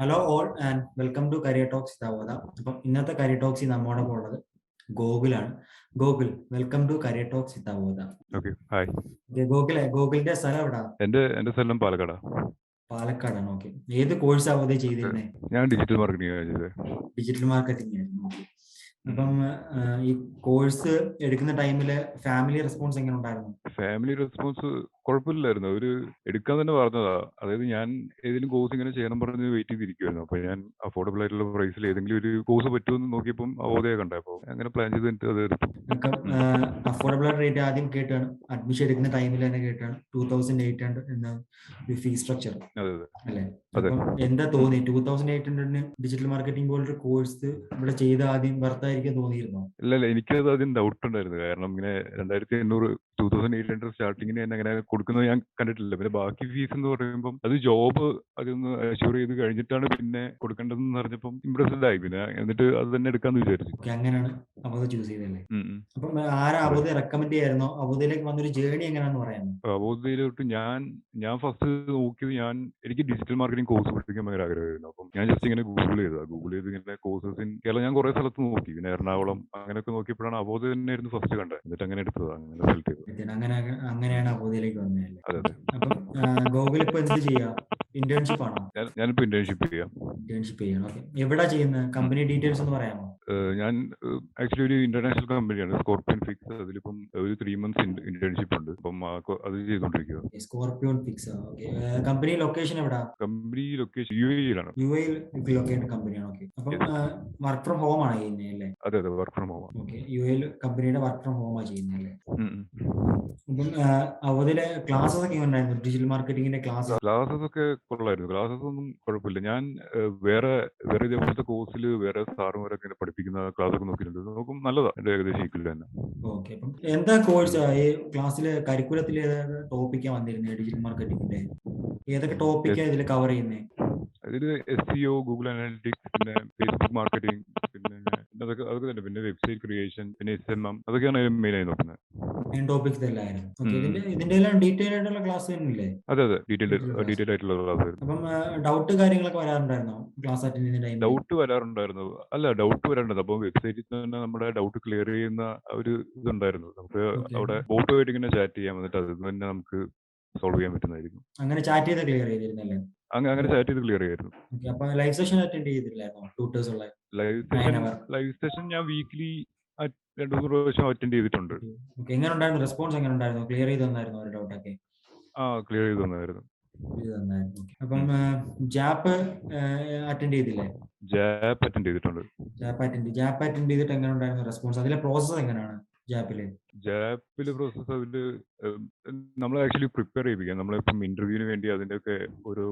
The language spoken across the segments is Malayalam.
Hello all and welcome to career talks Avodha. അപ്പം ഇന്നത്തെ കരിയർ ടോക്സിൽ നമ്മോടൊപ്പം ഉള്ളത് ഗോകുലാണ്. Gokul, welcome to career talks Avodha. Okay, hi. ഗോകുലിന്റെ സ്ഥലം എവിടാ? എന്റെ സ്ഥലം പാലക്കാടാ. പാലക്കാടാണ്. ഓക്കെ. ഏത് കോഴ്സ് അവോധ ചെയ്തിരുന്നേ? ഞാൻ ഡിജിറ്റൽ മാർക്കറ്റിംഗ് ചെയ്തത്. ഡിജിറ്റൽ മാർക്കറ്റിംഗ് ആയിരുന്നു. Okay. അപ്പം ഈ കോഴ്സ് എടുക്കുന്ന ടൈമില് ഫാമിലി റെസ്പോൺസ് എങ്ങനെ ഉണ്ടായിരുന്നു? ഫാമിലി റെസ്പോൺസ് കുഴപ്പമില്ലായിരുന്നു. അവര് എടുക്കാൻ തന്നെ പറഞ്ഞതാ. അതായത് ഞാൻ ഏതെങ്കിലും കോഴ്സ് ഇങ്ങനെ ചെയ്യണം പറഞ്ഞ് വെയിറ്റ് ചെയ്തിരിക്കുവായിരുന്നു. അപ്പൊ ഞാൻ അഫോർഡബിൾ ആയിട്ടുള്ള പ്രൈസിൽ ഏതെങ്കിലും ഒരു കോഴ്സ് പറ്റുമെന്ന് നോക്കിയപ്പം അവോധയെ കണ്ടേ. അപ്പോൾ അങ്ങനെ പ്ലാൻ ചെയ്തിട്ട് അത് എടുത്തു. അഫോർഡബിൾ ആയിട്ട് റേറ്റ് ആദ്യം കേട്ടാണ്, അഡ്മിഷൻ എടുക്കുന്ന ടൈമിൽ തന്നെ കേട്ടാണ് 2800 എന്ന ഒരു ഫീ സ്ട്രക്ചർ അല്ലേ? അപ്പം എന്താ തോന്നി 2800 ഡിജിറ്റൽ മാർക്കറ്റിംഗ് പോലൊരു കോഴ്സ് ഇവിടെ ചെയ്ത ആദ്യം വർത്തായിരിക്കും തോന്നിയിരുന്നോ? ഇല്ല, എനിക്കത് ആദ്യം ഡൗട്ട് ഉണ്ടായിരുന്നു. കാരണം ഇങ്ങനെ 2800 2800 സ്റ്റാർട്ടിങ്ങിന് തന്നെ അങ്ങനെ കൊടുക്കുന്നത് ഞാൻ കണ്ടിട്ടില്ല. പിന്നെ ബാക്കി ഫീസ് എന്ന് പറയുമ്പോൾ അത് ജോബ് അതൊന്ന് അഷ്യൂർ ചെയ്ത് കഴിഞ്ഞിട്ടാണ് പിന്നെ കൊടുക്കേണ്ടതെന്ന് പറഞ്ഞപ്പം ഇംപ്രസ്ഡ് ആയി. പിന്നെ എന്നിട്ട് അത് തന്നെ എടുക്കാന്ന് വിചാരിച്ചു. അങ്ങനെയാണ് അവോധ ചൂസ് ചെയ്തല്ലേ? അപ്പം ആരാ അവോധ റെക്കമെൻഡ് ചെയ്യായിരുന്നോ? അവോധയിലേക്ക് വന്നൊരു ജേർണി എങ്ങനെയാണെന്ന് പറയാമോ? അവോധയിലോട്ട് ഞാൻ ഫസ്റ്റ് നോക്കിയത് എനിക്ക് ഡിജിറ്റൽ മാർക്കറ്റിംഗ് കോഴ്സ് പഠിക്കാൻ ഭയങ്കര ആഗ്രഹമായിരുന്നു. അപ്പം ഞാൻ ജസ്റ്റ് ഇങ്ങനെ ഗൂഗിൾ ചെയ്ത് ഇങ്ങനെ കോഴ്സസ് കേരളം ഞാൻ കുറെ സ്ഥലത്ത് നോക്കി. പിന്നെ എറണാകുളം അങ്ങനെയൊക്കെ നോക്കിയപ്പോഴാണ് അവോധ തന്നെയായിരുന്നു ഫസ്റ്റ് കണ്ടത്. എന്നിട്ട് അങ്ങനെ എടുത്തത്, അങ്ങനെ സെലക്ട് ചെയ്തത്. അങ്ങനെയാണ് അവോധയിലേക്ക് വന്നതല്ലേ? അതെ. അപ്പം ഗൂഗിൾ ഇപ്പൊ എന്ത് ചെയ്യാ? ഇന്റേൺഷിപ്പ് ആണോ? ഞാനിപ്പോ ഇന്റേൺഷിപ്പ് ചെയ്യാം. ഓക്കെ. എവിടാ ചെയ്യുന്നത്? കമ്പനി ഡീറ്റെയിൽസ് ഒന്ന് പറയാമോ? ഞാൻ ആക്ച്വലി ഒരു ഇന്റർനാഷണൽ കമ്പനിയാണ്, സ്കോർപിയൻ ഫിക്സ്. അതിലിപ്പം ഒരു 3 months ഇന്റേൺഷിപ്പ് ഉണ്ട്. അപ്പം അത് ചെയ്തോണ്ടിരിക്കുക. Scorpion fix. Okay. Company location എവിടാ? കമ്പനി ലൊക്കേഷൻ UAE-ലാണ്. UAE ലൊക്കേറ്റ് കമ്പനിയാണ്. ഓക്കെ. അപ്പം വർക്ക് ഫ്രം ഹോം ആണ് ചെയ്യുന്നത് അല്ലേ? അതെ, work from home. Okay. UAE കമ്പനിയുടെ വർക്ക് ഫ്രം ഹോം ആണ് ചെയ്യുന്നത് അല്ലേ? അപ്പം അവധിലെ ക്ലാസ്സസ് ഒക്കെ ഉണ്ടായിരുന്നു, ഡിജിറ്റൽ മാർക്കറ്റിംഗിന്റെ ക്ലാസ്സസ് ഒക്കെ കൊള്ളായിരുന്നു. ക്ലാസ്സസ് ഒന്നും കുഴപ്പമില്ല. ഞാൻ വേറെ ഇതേപോലത്തെ കോഴ്സിൽ വേറെ സാറുമാരൊക്കെ ഇങ്ങനെ പഠിപ്പിക്കുന്ന ക്ലാസ് ഒക്കെ നോക്കിയിട്ടുണ്ട്. നോക്കും, നല്ലതാ. എന്റെ ഏകദേശം ഈക്വൽ തന്നെ. ഓക്കെ. അപ്പം എന്താ കോഴ്സ് ഈ ക്ലാസ്സിൽ കരിക്കുലത്തിൽ ടോപ്പിക്കാ വന്നിരുന്നത്? ഡിജിറ്റൽ മാർക്കറ്റിംഗിന്റെ ഏതൊക്കെ ടോപ്പിക്കാ ഇതിൽ കവർ ചെയ്യുന്നത്? അതിൽ SEO, ഗൂഗിൾ അനാലിറ്റിക്സ്, പിന്നെ ഫേസ്ബുക്ക് മാർക്കറ്റിംഗ്, പിന്നെ അതൊക്കെ തന്നെ. പിന്നെ വെബ്സൈറ്റ് ക്രിയേഷൻ, പിന്നെ SMM, അതൊക്കെയാണ് മെയിൻ ആയി നോക്കുന്നത്. ടോപ്പിക്സ് എല്ലായിരുന്നു. ഇതിന്റെ എല്ലാം ഡീറ്റെയിൽ ആയിട്ടുള്ള ക്ലാസ് തന്നെയല്ലേ? അതെ, ഡീറ്റെയിൽ ആയിട്ടുള്ള ക്ലാസ്. അപ്പം ഡൗട്ട് കാര്യങ്ങളൊക്കെ വരാറുണ്ടായിരുന്നോ ക്ലാസ് അറ്റൻഡ് ചെയ്യുന്ന ടൈമിൽ? ഡൗട്ട് വരാറുണ്ടായിരുന്നു. ഡൗട്ട് വരേണ്ടത് അപ്പോൾ വെബ്സൈറ്റിൽ തന്നെ നമ്മുടെ ഡൗട്ട് ക്ലിയർ ചെയ്യുന്ന ഒരു ഇതുണ്ടായിരുന്നു. നമുക്ക് അവിടെ ബോട്ടുമായിട്ട് ഇങ്ങനെ ചാറ്റ് ചെയ്യാൻ, എന്നിട്ട് അത് തന്നെ നമുക്ക് സോൾവ് ചെയ്യാൻ പറ്റുന്നതായിരിക്കും. അങ്ങനെ ചാറ്റ് ചെയ്ത് ക്ലിയർ ചെയ്തിരുന്നല്ലേ? അങ്ങനെ ചാറ്റ് ചെയ്ത് ക്ലിയർ ചെയ്യായിരുന്നു. അപ്പൊ ലൈവ് സെഷൻ അറ്റൻഡ് ചെയ്തില്ലായിരുന്നോ? ട്യൂട്ടേഴ്സ് ഉള്ള ലൈവ് സെഷൻ ഞാൻ വീക്ക്ലി 2-3 പ്രാവശ്യം അറ്റൻഡ് ചെയ്തിട്ടുണ്ട്. എങ്ങനെ ഉണ്ടായിരുന്നു? റെസ്പോൺസ് എങ്ങനെ ഉണ്ടായിരുന്നു? ക്ലിയർ ചെയ്ത് തന്നായിരുന്നു ഒരു ഡൗട്ടൊക്കെ? ക്ലിയർ ചെയ്ത് തന്നായിരുന്നു. അപ്പം ജാപ്പ് അറ്റൻഡ് ചെയ്തില്ലേ? ജാപ്പ് അറ്റൻഡ് ചെയ്തിട്ടുണ്ട്. ജാപ്പ് അറ്റൻഡ് ചെയ്തിട്ട് എങ്ങനെ ഉണ്ടായിരുന്നു റെസ്പോൺസ്? അതിലെ പ്രോസസ് എങ്ങനെയാണ് ജാപ്പില് പ്രോസസ്? അതില് നമ്മൾ ആക്ച്വലി പ്രിപ്പയർ ചെയ്യിപ്പിക്കാം. നമ്മളിപ്പം ഇന്റർവ്യൂവിന് വേണ്ടി അതിന്റെയൊക്കെ ഒരു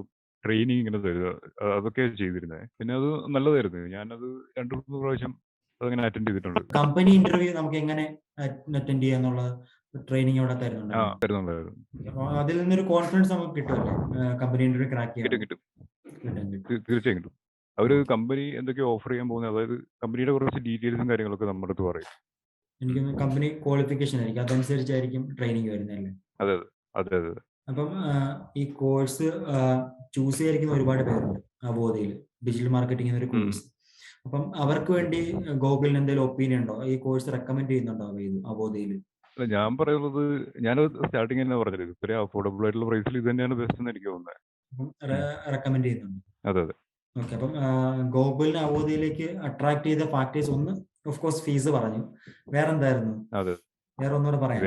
ട്രെയിനിങ് ഇങ്ങനെ തരുക, അതൊക്കെ ചെയ്തിരുന്നത്. പിന്നെ അത് നല്ലതായിരുന്നു. ഞാനത് 2-3 പ്രാവശ്യം അതങ്ങനെ അറ്റൻഡ് ചെയ്തിട്ടുണ്ട്. കമ്പനി ഇന്റർവ്യൂ നമുക്ക് എങ്ങനെ അറ്റൻഡ് ചെയ്യാന്നുള്ള ട്രെയിനിങ് അവിടെ തരുന്നുണ്ടായിരുന്നു. അതിൽ നിന്നൊരു കോൺഫിഡൻസ് നമുക്ക് കിട്ടുമല്ലേ കമ്പനി ഇന്റർവ്യൂ ക്രാക്ക് ചെയ്യാൻ? കിട്ടും. തീർച്ചയായും കിട്ടും. അവര് കമ്പനി എന്തൊക്കെയോ ഓഫർ ചെയ്യാൻ പോകുന്നത്, അതായത് കമ്പനിയുടെ കുറച്ച് ഡീറ്റെയിൽസും കാര്യങ്ങളൊക്കെ നമ്മുടെ അടുത്ത് പറയും. എനിക്ക് കമ്പനി ക്വാളിഫിക്കേഷൻ ആയിരിക്കും, അതനുസരിച്ചായിരിക്കും ട്രെയിനിങ് വരുന്നല്ലേ? അതെ. അപ്പം ഈ കോഴ്സ് ചൂസ് ചെയ്തിരിക്കുന്ന ഒരുപാട് പേരുണ്ട് അവോധയിൽ, ഡിജിറ്റൽ മാർക്കറ്റിംഗ് എന്നൊരു കോഴ്സ്. അപ്പം അവർക്ക് വേണ്ടി ഗൂഗിളിന് എന്തെങ്കിലും ഒപ്പീനിയൻ ഉണ്ടോ? ഈ കോഴ്സ് റെക്കമെൻഡ് ചെയ്യുന്നുണ്ടോ അവോധയിൽ? അല്ല, ഞാൻ പറയുന്നത്, ഞാനത് സ്റ്റാർട്ടിങ് തന്നെ പറഞ്ഞത് ഇത്രയും അഫോർഡബിൾ ആയിട്ടുള്ള പ്രൈസിൽ ഇത് തന്നെയാണ് ബെസ്റ്റ് എന്ന് എനിക്ക് തോന്നുന്നത്. റെക്കമെൻഡ് ചെയ്യുന്നുണ്ട്. അതെ. ഓക്കെ. അപ്പം ഗൂഗിളിന് അവോധയിലേക്ക് അട്രാക്ട് ചെയ്ത ഫാക്ടേഴ്സ്, ഒന്ന് ഓഫ് കോഴ്സ് ഫീസ് പറഞ്ഞു, വേറെ എന്തായിരുന്നു? അതെ. വേറെ ഒന്നുകൂടെ പറയാം.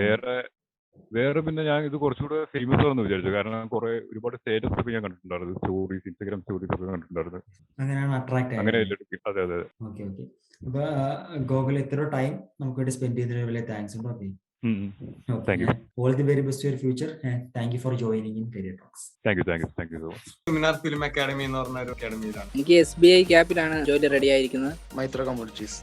വേറെ പിന്നെ ഞാൻ ഇത് കുറച്ചുകൂടെ ഫേമസ് ആണെന്ന് വിചാരിച്ചു. കാരണം ഒരുപാട് സ്റ്റേറ്റസ് ഒക്കെ ഞാൻ കണ്ടിട്ടുണ്ടായിരുന്നു, സ്റ്റോറീസ്, ഇൻസ്റ്റാഗ്രാം സ്റ്റോറീസ് ഒക്കെ കണ്ടിട്ടുണ്ടായിരുന്നു. അങ്ങനെയാണ് അട്രാക്ട് അങ്ങനെ. അതെ. ഓക്കെ. അപ്പൊ ഗൂഗിൾ ഇത്ര ടൈം നമുക്ക് വേണ്ടി സ്പെൻഡ് ചെയ്തതിന് വലിയ താങ്ക്സ് ഉണ്ട്. Okay. All the very best to your future and thank you for joining in Career Talks. Thank you so much. Seminar film academy എന്ന് പറഞ്ഞ ഒരു അക്കാഡമിയിലാണ്. എനിക്ക് SBI ക്യാപ്പിലാണ് ജോലി റെഡി ആയിരിക്കുന്നത്. മൈത്ര കമ്മോഡിറ്റീസ്.